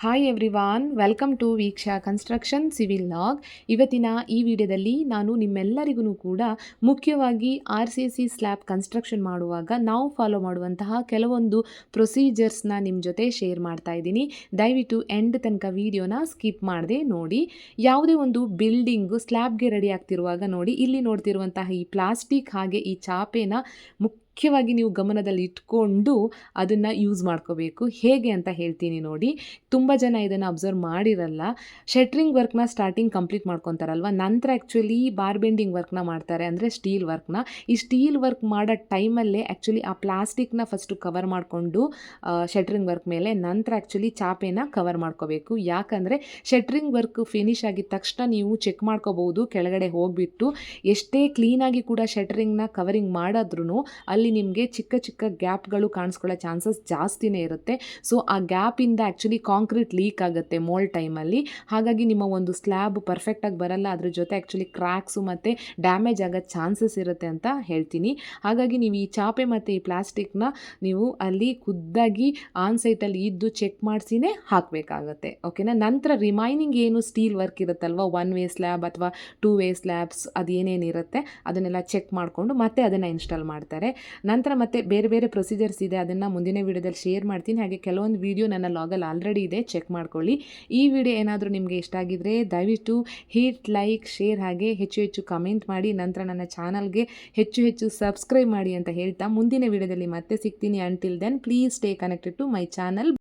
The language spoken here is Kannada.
Hi everyone, welcome to Veeksha construction civil log. ಇವತ್ತಿನ ಈ ವಿಡಿಯೋದಲ್ಲಿ ನಾನು ನಿಮ್ಮೆಲ್ಲರಿಗೂ ಕೂಡ ಮುಖ್ಯವಾಗಿ RCC ಸ್ಲ್ಯಾಬ್ ಕನ್ಸ್ಟ್ರಕ್ಷನ್ ಮಾಡುವಾಗ ನಾವು ಫಾಲೋ ಮಾಡುವಂತಹ ಕೆಲವೊಂದು ಪ್ರೊಸೀಜರ್ಸ್ನ ನಿಮ್ಮ ಜೊತೆ ಶೇರ್ ಮಾಡ್ತಾ ಇದ್ದೀನಿ. ದಯವಿಟ್ಟು ಎಂಡ್ ತನಕ ವಿಡಿಯೋನ ಸ್ಕಿಪ್ ಮಾಡದೆ ನೋಡಿ. ಯಾವುದೇ ಒಂದು ಬಿಲ್ಡಿಂಗು ಸ್ಲ್ಯಾಬ್ಗೆ ರೆಡಿ ಆಗ್ತಿರುವಾಗ ನೋಡಿ, ಇಲ್ಲಿ ನೋಡ್ತಿರುವಂತಹ ಈ ಪ್ಲಾಸ್ಟಿಕ್ ಹಾಗೆ ಈ ಚಾಪೆನ ಮುಖ್ಯವಾಗಿ ನೀವು ಗಮನದಲ್ಲಿ ಇಟ್ಕೊಂಡು ಅದನ್ನು ಯೂಸ್ ಮಾಡ್ಕೋಬೇಕು. ಹೇಗೆ ಅಂತ ಹೇಳ್ತೀನಿ ನೋಡಿ. ತುಂಬ ಜನ ಇದನ್ನು ಅಬ್ಸರ್ವ್ ಮಾಡಿರಲ್ಲ. ಶಟ್ರಿಂಗ್ ವರ್ಕ್ನ ಸ್ಟಾರ್ಟಿಂಗ್ ಕಂಪ್ಲೀಟ್ ಮಾಡ್ಕೊತಾರಲ್ವ, ನಂತರ ಆ್ಯಕ್ಚುಲಿ ಬಾರ್ ಬೆಂಡಿಂಗ್ ವರ್ಕ್ನ ಮಾಡ್ತಾರೆ, ಅಂದರೆ ಸ್ಟೀಲ್ ವರ್ಕ್ನ. ಈ ಸ್ಟೀಲ್ ವರ್ಕ್ ಮಾಡೋ ಟೈಮಲ್ಲೇ ಆ್ಯಕ್ಚುಲಿ ಆ ಪ್ಲಾಸ್ಟಿಕ್ನ ಫಸ್ಟು ಕವರ್ ಮಾಡಿಕೊಂಡು ಶಟ್ರಿಂಗ್ ವರ್ಕ್ ಮೇಲೆ ನಂತರ ಆ್ಯಕ್ಚುಲಿ ಚಾಪೆನ ಕವರ್ ಮಾಡ್ಕೋಬೇಕು. ಯಾಕಂದರೆ ಶಟ್ರಿಂಗ್ ವರ್ಕ್ ಫಿನಿಶ್ ಆಗಿದ ತಕ್ಷಣ ನೀವು ಚೆಕ್ ಮಾಡ್ಕೋಬೋದು, ಕೆಳಗಡೆ ಹೋಗಿಬಿಟ್ಟು ಎಷ್ಟೇ ಕ್ಲೀನಾಗಿ ಕೂಡ ಶಟ್ರಿಂಗ್ನ ಕವರಿಂಗ್ ಮಾಡಿದ್ರೂ ಅಲ್ಲಿ ನಿಮಗೆ ಚಿಕ್ಕ ಚಿಕ್ಕ ಗ್ಯಾಪ್ಗಳು ಕಾಣಿಸ್ಕೊಳ್ಳೋ ಚಾನ್ಸಸ್ ಜಾಸ್ತಿನೇ ಇರುತ್ತೆ. ಸೊ ಆ ಗ್ಯಾಪಿಂದ ಆ್ಯಕ್ಚುಲಿ ಕಾಂಕ್ರೀಟ್ ಲೀಕ್ ಆಗುತ್ತೆ ಮೋಲ್ ಟೈಮಲ್ಲಿ. ಹಾಗಾಗಿ ನಿಮ್ಮ ಒಂದು ಸ್ಲ್ಯಾಬ್ ಪರ್ಫೆಕ್ಟಾಗಿ ಬರಲ್ಲ, ಅದ್ರ ಜೊತೆ ಆ್ಯಕ್ಚುಲಿ ಕ್ರ್ಯಾಕ್ಸು ಮತ್ತು ಡ್ಯಾಮೇಜ್ ಆಗೋ ಚಾನ್ಸಸ್ ಇರುತ್ತೆ ಅಂತ ಹೇಳ್ತೀನಿ. ಹಾಗಾಗಿ ನೀವು ಈ ಚಾಪೆ ಮತ್ತು ಈ ಪ್ಲಾಸ್ಟಿಕ್ನ ನೀವು ಅಲ್ಲಿ ಖುದ್ದಾಗಿ ಆನ್ ಸೈಟಲ್ಲಿ ಇದ್ದು ಚೆಕ್ ಮಾಡಿಸಿನೇ ಹಾಕಬೇಕಾಗತ್ತೆ, ಓಕೆನಾ. ನಂತರ ರಿಮೈನಿಂಗ್ ಏನು ಸ್ಟೀಲ್ ವರ್ಕ್ ಇರುತ್ತಲ್ವ, 1 ವೇ ಸ್ಲ್ಯಾಬ್ ಅಥವಾ 2 ವೇ ಸ್ಲ್ಯಾಬ್ಸ್ ಅದೇನೇನಿರುತ್ತೆ ಅದನ್ನೆಲ್ಲ ಚೆಕ್ ಮಾಡಿಕೊಂಡು ಮತ್ತೆ ಅದನ್ನು ಇನ್ಸ್ಟಾಲ್ ಮಾಡ್ತಾರೆ. ನಂತರ ಮತ್ತೆ ಬೇರೆ ಬೇರೆ ಪ್ರೊಸೀಜರ್ಸ್ ಇದೆ, ಅದನ್ನು ಮುಂದಿನ ವೀಡಿಯೋದಲ್ಲಿ ಶೇರ್ ಮಾಡ್ತೀನಿ. ಹಾಗೆ ಕೆಲವೊಂದು ವೀಡಿಯೋ ನನ್ನ ಲಾಗಲ್ಲಿ ಆಲ್ರೆಡಿ ಇದೆ, ಚೆಕ್ ಮಾಡ್ಕೊಳ್ಳಿ. ಈ ವಿಡಿಯೋ ಏನಾದರೂ ನಿಮಗೆ ಇಷ್ಟ ಆಗಿದ್ದರೆ ದಯವಿಟ್ಟು ಹಿಟ್ ಲೈಕ್, ಶೇರ್ ಹಾಗೆ ಹೆಚ್ಚು ಹೆಚ್ಚು ಕಮೆಂಟ್ ಮಾಡಿ. ನಂತರ ನನ್ನ ಚಾನಲ್ಗೆ ಹೆಚ್ಚು ಹೆಚ್ಚು ಸಬ್ಸ್ಕ್ರೈಬ್ ಮಾಡಿ ಅಂತ ಹೇಳ್ತಾ ಮುಂದಿನ ವೀಡಿಯೋದಲ್ಲಿ ಮತ್ತೆ ಸಿಗ್ತೀನಿ. Until then please stay connected to my channel.